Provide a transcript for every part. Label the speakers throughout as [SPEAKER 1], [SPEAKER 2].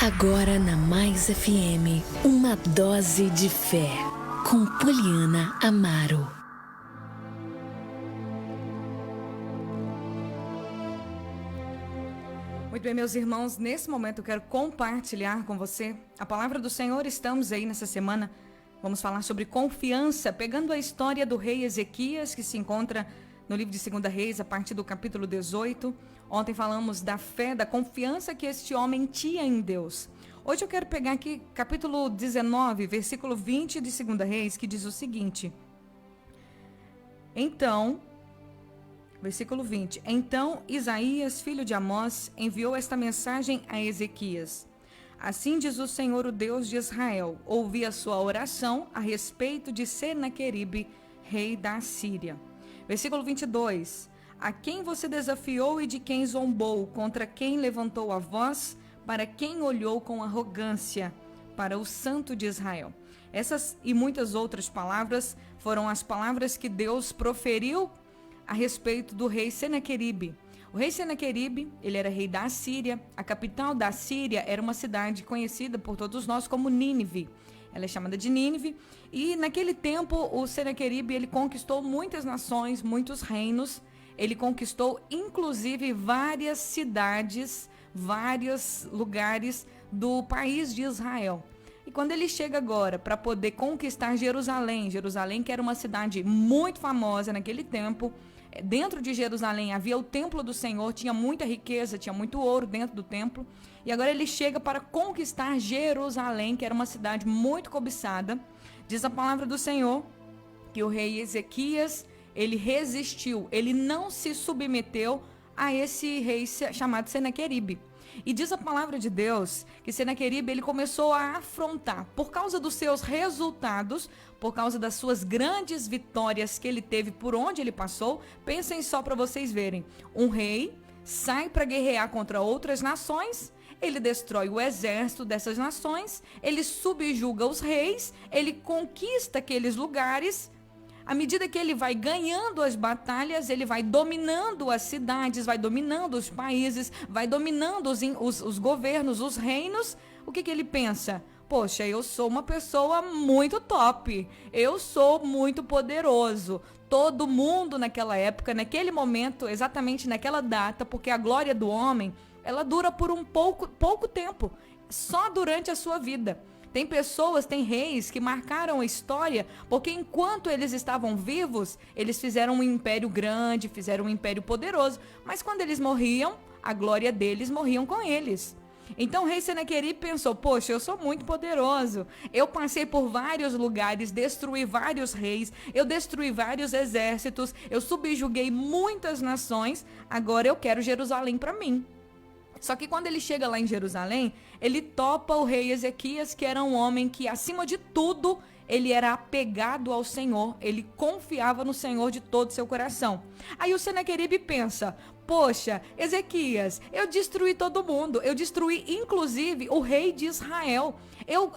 [SPEAKER 1] Agora na Mais FM, uma dose de fé, com Poliana Amaro.
[SPEAKER 2] Muito bem, meus irmãos, nesse momento eu quero compartilhar com você a palavra do Senhor. Estamos aí nessa semana, vamos falar sobre confiança, pegando a história do rei Ezequias, que se encontra no livro de 2 Reis, a partir do capítulo 18. Ontem falamos da fé, da confiança que este homem tinha em Deus. Hoje eu quero pegar aqui capítulo 19, versículo 20 de 2 Reis, que diz o seguinte. Versículo 20. Então Isaías, filho de Amós, enviou esta mensagem a Ezequias. Assim diz o Senhor, o Deus de Israel: ouvi a sua oração a respeito de Senaqueribe, rei da Assíria. Versículo 22. A quem você desafiou e de quem zombou, contra quem levantou a voz, para quem olhou com arrogância, para o Santo de Israel. Essas e muitas outras palavras foram as palavras que Deus proferiu a respeito do rei Senaqueribe. O rei Senaqueribe, ele era rei da Assíria. A capital da Assíria era uma cidade conhecida por todos nós como Nínive. Ela é chamada de Nínive. E naquele tempo, o Senaqueribe, ele conquistou muitas nações, muitos reinos. Ele conquistou, inclusive, várias cidades, vários lugares do país de Israel. E quando ele chega agora para poder conquistar Jerusalém, Jerusalém que era uma cidade muito famosa naquele tempo, dentro de Jerusalém havia o templo do Senhor, tinha muita riqueza, tinha muito ouro dentro do templo. E agora ele chega para conquistar Jerusalém, que era uma cidade muito cobiçada. Diz a palavra do Senhor que o rei Ezequias, ele resistiu, ele não se submeteu a esse rei chamado Senaqueribe. E diz a palavra de Deus que Senaqueribe, ele começou a afrontar, por causa dos seus resultados, por causa das suas grandes vitórias que ele teve por onde ele passou. Pensem só para vocês verem, um rei sai para guerrear contra outras nações, ele destrói o exército dessas nações, ele subjuga os reis, ele conquista aqueles lugares. À medida que ele vai ganhando as batalhas, ele vai dominando as cidades, vai dominando os países, vai dominando os governos, os reinos. O que ele pensa? Poxa, eu sou uma pessoa muito top, eu sou muito poderoso. Todo mundo naquela época, naquele momento, exatamente naquela data, porque a glória do homem, ela dura por pouco tempo, só durante a sua vida. Tem pessoas, tem reis que marcaram a história porque enquanto eles estavam vivos, eles fizeram um império grande, fizeram um império poderoso. Mas quando eles morriam, a glória deles morriam com eles. Então o rei Senaqueribe pensou, poxa, eu sou muito poderoso. Eu passei por vários lugares, destruí vários reis, eu destruí vários exércitos, eu subjuguei muitas nações, agora eu quero Jerusalém para mim. Só que quando ele chega lá em Jerusalém, ele topa o rei Ezequias, que era um homem que, acima de tudo, ele era apegado ao Senhor, ele confiava no Senhor de todo o seu coração. Aí o Senaqueribe pensa, poxa, Ezequias, eu destruí todo mundo, eu destruí inclusive o rei de Israel, eu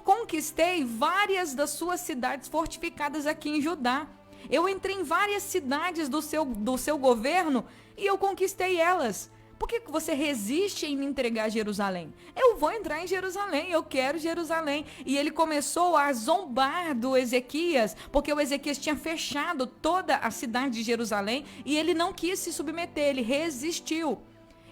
[SPEAKER 2] conquistei várias das suas cidades fortificadas aqui em Judá, eu entrei em várias cidades do seu governo e eu conquistei elas. Por que você resiste em me entregar Jerusalém? Eu vou entrar em Jerusalém, eu quero Jerusalém. E ele começou a zombar do Ezequias, porque o Ezequias tinha fechado toda a cidade de Jerusalém e ele não quis se submeter, ele resistiu.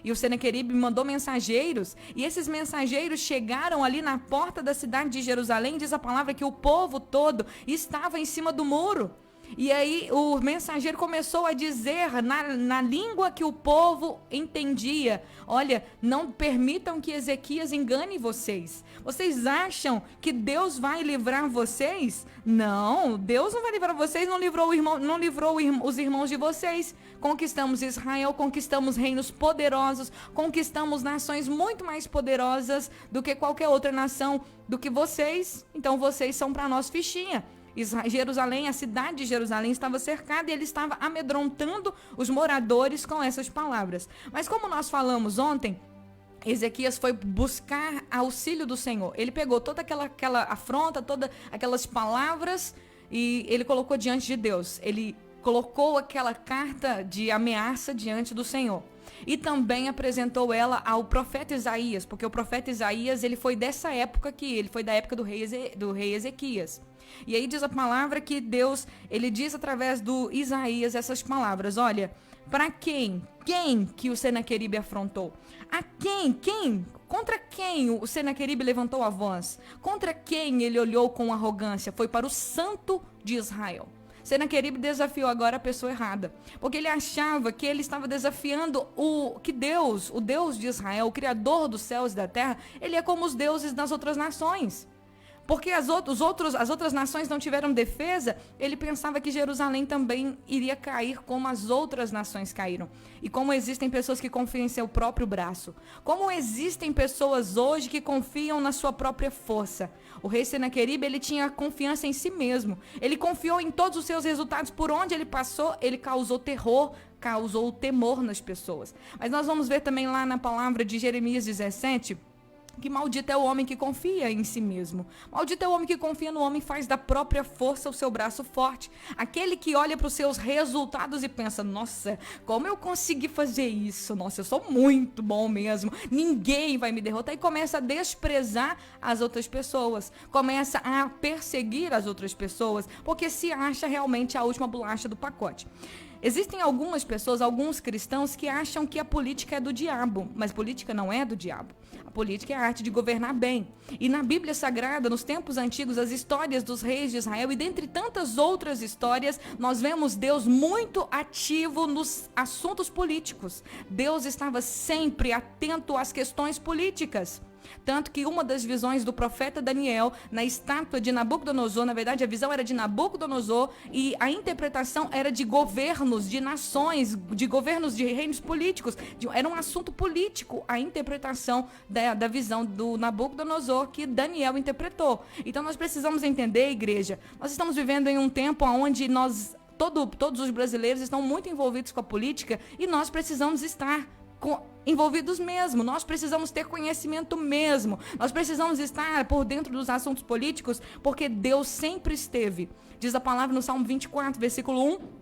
[SPEAKER 2] E o Senaqueribe mandou mensageiros, e esses mensageiros chegaram ali na porta da cidade de Jerusalém, diz a palavra que o povo todo estava em cima do muro. E aí o mensageiro começou a dizer na língua que o povo entendia, olha, não permitam que Ezequias engane vocês. Vocês acham que Deus vai livrar vocês? Não, Deus não vai livrar vocês, não livrou os irmãos de vocês. Conquistamos Israel, conquistamos reinos poderosos, conquistamos nações muito mais poderosas do que qualquer outra nação, do que vocês. Então vocês são para nós fichinha. Jerusalém, a cidade de Jerusalém estava cercada e ele estava amedrontando os moradores com essas palavras. Mas como nós falamos ontem, Ezequias foi buscar auxílio do Senhor. Ele pegou toda aquela afronta, todas aquelas palavras e ele colocou diante de Deus. Ele colocou aquela carta de ameaça diante do Senhor. e também apresentou ela ao profeta Isaías, porque o profeta Isaías, ele foi dessa época aqui, ele foi da época do rei Ezequias. E aí diz a palavra que Deus, ele diz através do Isaías essas palavras, olha, para quem que o Senaqueribe afrontou? A quem? Contra quem o Senaqueribe levantou a voz? Contra quem ele olhou com arrogância? Foi para o Santo de Israel. Senaqueribe desafiou agora a pessoa errada, porque ele achava que ele estava desafiando o Deus de Israel, o Criador dos céus e da terra, ele é como os deuses das outras nações. Porque as outras nações não tiveram defesa, ele pensava que Jerusalém também iria cair como as outras nações caíram. E como existem pessoas que confiam em seu próprio braço. Como existem pessoas hoje que confiam na sua própria força. O rei Senaqueribe, ele tinha confiança em si mesmo. Ele confiou em todos os seus resultados. Por onde ele passou, ele causou terror, causou temor nas pessoas. Mas nós vamos ver também lá na palavra de Jeremias 17... que maldito é o homem que confia em si mesmo. Maldito é o homem que confia no homem, faz da própria força o seu braço forte. Aquele que olha para os seus resultados e pensa, nossa, como eu consegui fazer isso? Nossa, eu sou muito bom mesmo. Ninguém vai me derrotar. E começa a desprezar as outras pessoas. Começa a perseguir as outras pessoas, porque se acha realmente a última bolacha do pacote. Existem algumas pessoas, alguns cristãos que acham que a política é do diabo, mas política não é do diabo. A política é a arte de governar bem. E na Bíblia Sagrada, nos tempos antigos, as histórias dos reis de Israel e dentre tantas outras histórias, nós vemos Deus muito ativo nos assuntos políticos. Deus estava sempre atento às questões políticas. Tanto que uma das visões do profeta Daniel na estátua de Nabucodonosor, na verdade a visão era de Nabucodonosor e a interpretação era de governos, de nações, de governos de reinos políticos. Era um assunto político a interpretação da visão do Nabucodonosor que Daniel interpretou. Então nós precisamos entender, igreja, nós estamos vivendo em um tempo onde todos os brasileiros estão muito envolvidos com a política e nós precisamos estar envolvidos mesmo, nós precisamos ter conhecimento mesmo, nós precisamos estar por dentro dos assuntos políticos, porque Deus sempre esteve, diz a palavra no Salmo 24, versículo 1,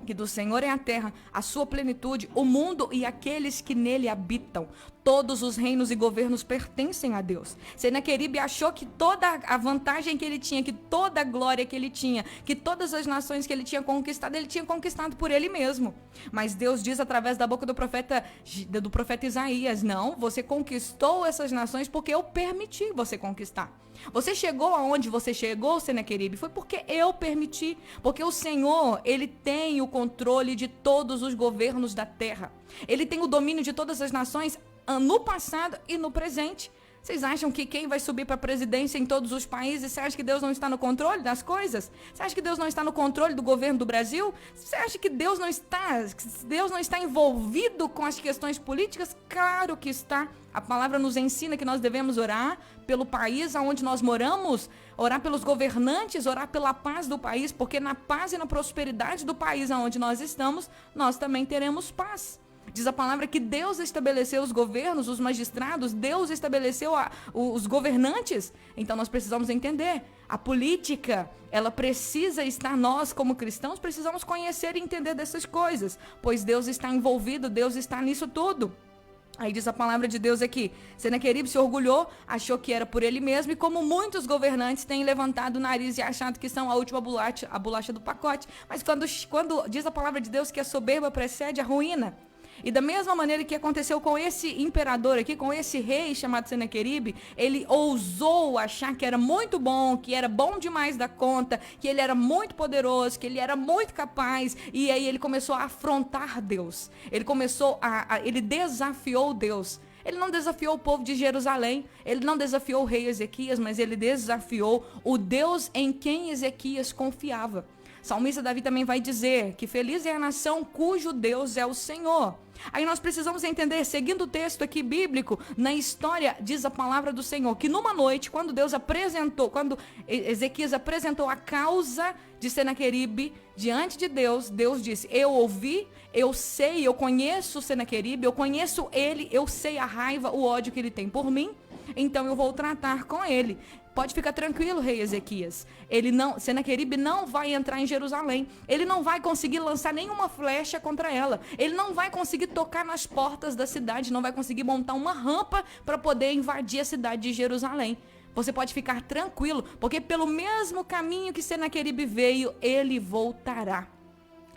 [SPEAKER 2] que do Senhor é a terra, a sua plenitude, o mundo e aqueles que nele habitam. Todos os reinos e governos pertencem a Deus. Senaqueribe achou que toda a vantagem que ele tinha, que toda a glória que ele tinha, que todas as nações que ele tinha conquistado por ele mesmo. Mas Deus diz através da boca do profeta Isaías, não, você conquistou essas nações porque eu permiti você conquistar. Você chegou aonde você chegou, Senaqueribe, foi porque eu permiti, porque o Senhor, ele tem o controle de todos os governos da terra. Ele tem o domínio de todas as nações no passado e no presente. Vocês acham que quem vai subir para a presidência em todos os países, você acha que Deus não está no controle das coisas? Você acha que Deus não está no controle do governo do Brasil? Você acha que Deus não está envolvido com as questões políticas? Claro que está. A palavra nos ensina que nós devemos orar pelo país onde nós moramos, orar pelos governantes, orar pela paz do país, porque na paz e na prosperidade do país onde nós estamos, nós também teremos paz. Diz a palavra que Deus estabeleceu os governos, os magistrados, Deus estabeleceu os governantes. Então nós precisamos entender, a política, ela precisa estar, nós como cristãos, precisamos conhecer e entender dessas coisas, pois Deus está envolvido, Deus está nisso tudo. Aí diz a palavra de Deus aqui, Senaqueribe se orgulhou, achou que era por ele mesmo, e como muitos governantes têm levantado o nariz e achado que são a última bolacha, a bolacha do pacote, mas quando diz a palavra de Deus que a soberba precede a ruína, e da mesma maneira que aconteceu com esse imperador aqui, com esse rei chamado Senaqueribe, ele ousou achar que era muito bom, que era bom demais da conta, que ele era muito poderoso, que ele era muito capaz, e aí ele começou a afrontar Deus. Ele desafiou Deus. Ele não desafiou o povo de Jerusalém, ele não desafiou o rei Ezequias, mas ele desafiou o Deus em quem Ezequias confiava. Salmista Davi também vai dizer que feliz é a nação cujo Deus é o Senhor. Aí nós precisamos entender, seguindo o texto aqui bíblico, na história diz a palavra do Senhor, que numa noite, quando Ezequias apresentou a causa de Senaqueribe diante de Deus, Deus disse, eu ouvi, eu sei, eu conheço Senaqueribe, eu conheço ele, eu sei a raiva, o ódio que ele tem por mim. então eu vou tratar com ele. Pode ficar tranquilo, rei Ezequias. Senaqueribe não vai entrar em Jerusalém. Ele não vai conseguir lançar nenhuma flecha contra ela. Ele não vai conseguir tocar nas portas da cidade, não vai conseguir montar uma rampa para poder invadir a cidade de Jerusalém. Você pode ficar tranquilo, porque pelo mesmo caminho que Senaqueribe veio, ele voltará.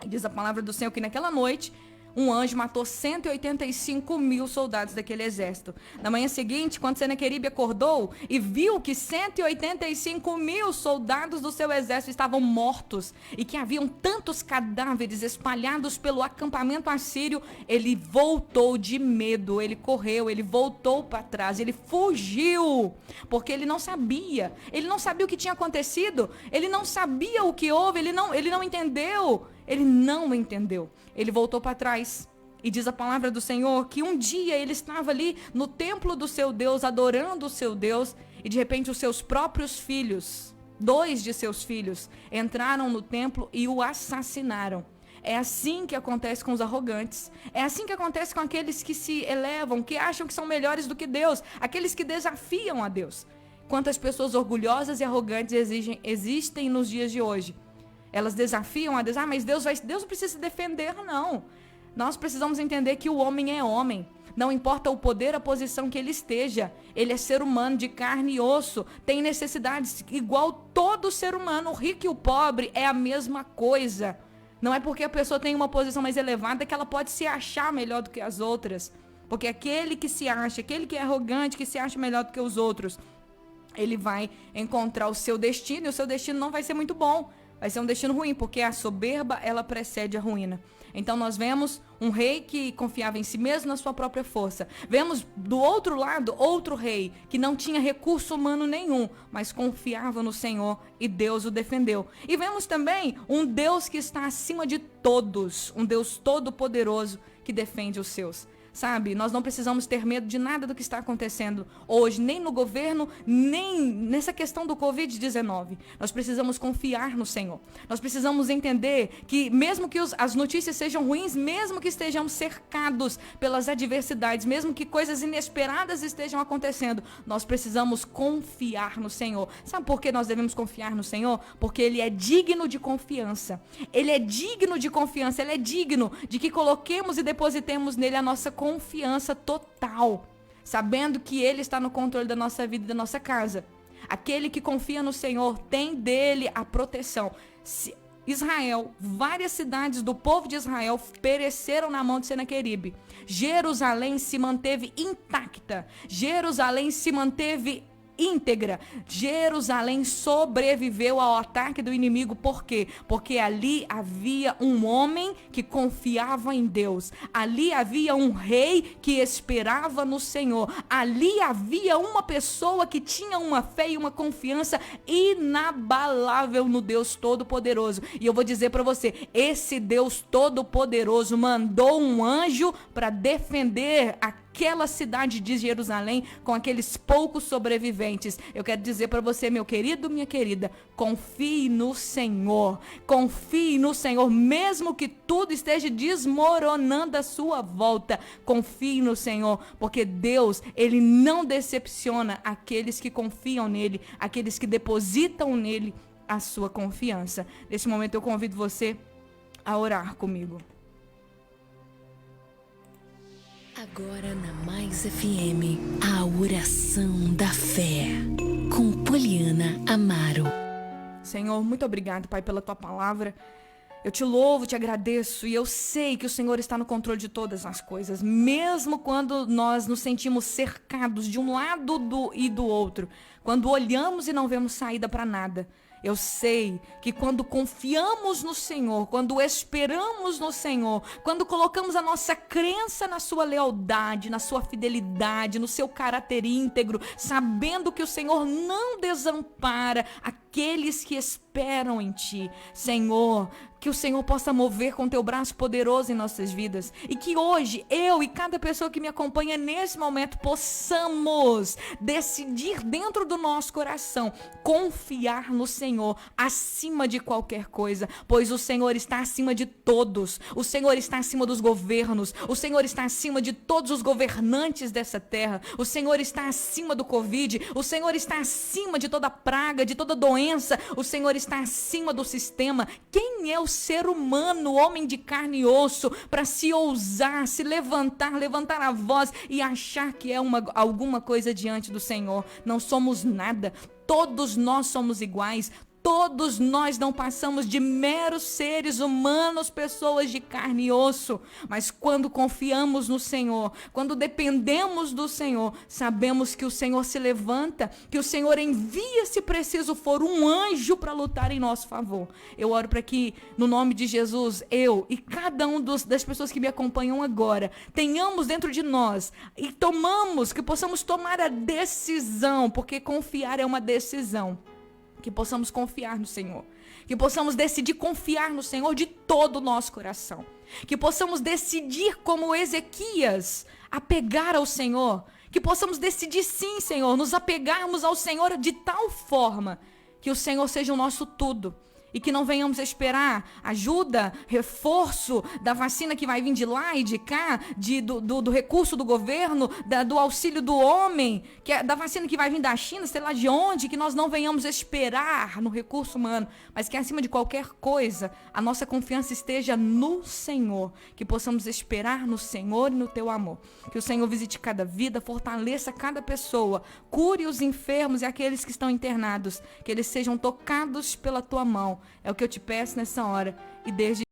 [SPEAKER 2] Diz a palavra do Senhor que naquela noite, um anjo matou 185 mil soldados daquele exército. Na manhã seguinte, quando Senaqueribe acordou e viu que 185 mil soldados do seu exército estavam mortos e que haviam tantos cadáveres espalhados pelo acampamento assírio, ele voltou de medo, ele correu, ele voltou para trás, ele fugiu, porque ele não sabia o que tinha acontecido, ele não sabia o que houve, ele não entendeu. Ele não entendeu. Ele voltou para trás. E diz a palavra do Senhor que um dia ele estava ali no templo do seu Deus, adorando o seu Deus, e de repente os seus próprios filhos, 2 de seus filhos, entraram no templo e o assassinaram. É assim que acontece com os arrogantes. É assim que acontece com aqueles que se elevam, que acham que são melhores do que Deus, aqueles que desafiam a Deus. Quantas pessoas orgulhosas e arrogantes existem nos dias de hoje? Elas desafiam a Deus, mas Deus não precisa se defender, não. Nós precisamos entender que o homem é homem. Não importa o poder, a posição que ele esteja. Ele é ser humano de carne e osso. Tem necessidades igual todo ser humano. O rico e o pobre é a mesma coisa. Não é porque a pessoa tem uma posição mais elevada que ela pode se achar melhor do que as outras. Porque aquele que se acha, aquele que é arrogante, que se acha melhor do que os outros, ele vai encontrar o seu destino e o seu destino não vai ser muito bom. Vai ser um destino ruim, porque a soberba, ela precede a ruína. Então nós vemos um rei que confiava em si mesmo, na sua própria força. Vemos do outro lado, outro rei que não tinha recurso humano nenhum, mas confiava no Senhor e Deus o defendeu. E vemos também um Deus que está acima de todos, um Deus todo-poderoso que defende os seus. Sabe, nós não precisamos ter medo de nada do que está acontecendo hoje, nem no governo, nem nessa questão do Covid-19. Nós precisamos confiar no Senhor. Nós precisamos entender que mesmo que as notícias sejam ruins, mesmo que estejamos cercados pelas adversidades, mesmo que coisas inesperadas estejam acontecendo, nós precisamos confiar no Senhor. Sabe por que nós devemos confiar no Senhor? Porque Ele é digno de confiança. Ele é digno de confiança. Ele é digno de que coloquemos e depositemos nele a nossa confiança total, sabendo que Ele está no controle da nossa vida e da nossa casa. Aquele que confia no Senhor tem dele a proteção. Israel, várias cidades do povo de Israel pereceram na mão de Senaqueribe. Jerusalém se manteve intacta. Jerusalém se manteve íntegra. Jerusalém sobreviveu ao ataque do inimigo. Por quê? Porque ali havia um homem que confiava em Deus. Ali havia um rei que esperava no Senhor. Ali havia uma pessoa que tinha uma fé e uma confiança inabalável no Deus Todo-Poderoso. E eu vou dizer para você, esse Deus Todo-Poderoso mandou um anjo para defender aquela cidade de Jerusalém com aqueles poucos sobreviventes. Eu quero dizer para você, meu querido, minha querida, confie no Senhor. Confie no Senhor, mesmo que tudo esteja desmoronando à sua volta. Confie no Senhor, porque Deus, Ele não decepciona aqueles que confiam nele, aqueles que depositam nele a sua confiança. Nesse momento eu convido você a orar comigo.
[SPEAKER 1] Agora na Mais FM, a oração da fé, com Poliana Amaro.
[SPEAKER 2] Senhor, muito obrigado, Pai, pela Tua palavra. Eu te louvo, te agradeço e eu sei que o Senhor está no controle de todas as coisas, mesmo quando nós nos sentimos cercados de um lado e do outro, quando olhamos e não vemos saída para nada. Eu sei que quando confiamos no Senhor, quando esperamos no Senhor, quando colocamos a nossa crença na sua lealdade, na sua fidelidade, no seu caráter íntegro, sabendo que o Senhor não desampara aqueles que esperam em Ti. Senhor, que o Senhor possa mover com Teu braço poderoso em nossas vidas. E que hoje, eu e cada pessoa que me acompanha nesse momento, possamos decidir dentro do nosso coração, confiar no Senhor acima de qualquer coisa. Pois o Senhor está acima de todos. O Senhor está acima dos governos. O Senhor está acima de todos os governantes dessa terra. O Senhor está acima do Covid. O Senhor está acima de toda praga, de toda doença. O Senhor está acima do sistema. Quem é o ser humano, homem de carne e osso, para se ousar, se levantar a voz e achar que é alguma coisa diante do Senhor? Não somos nada. Todos nós somos iguais. Todos nós não passamos de meros seres humanos, pessoas de carne e osso. Mas quando confiamos no Senhor, quando dependemos do Senhor, sabemos que o Senhor se levanta, que o Senhor envia, se preciso for, um anjo para lutar em nosso favor. Eu oro para que, no nome de Jesus, eu e cada um das pessoas que me acompanham agora, tenhamos dentro de nós e que possamos tomar a decisão, porque confiar é uma decisão. Que possamos confiar no Senhor. Que possamos decidir confiar no Senhor de todo o nosso coração. Que possamos decidir, como Ezequias, apegar ao Senhor. Que possamos decidir, sim, Senhor, nos apegarmos ao Senhor de tal forma que o Senhor seja o nosso tudo. E que não venhamos esperar ajuda, reforço da vacina que vai vir de lá e de cá, do recurso do governo, do auxílio do homem, da vacina que vai vir da China, sei lá de onde, que nós não venhamos esperar no recurso humano, mas que acima de qualquer coisa, a nossa confiança esteja no Senhor, que possamos esperar no Senhor e no Teu amor. Que o Senhor visite cada vida, fortaleça cada pessoa, cure os enfermos e aqueles que estão internados, que eles sejam tocados pela Tua mão. É o que eu te peço nessa hora e desde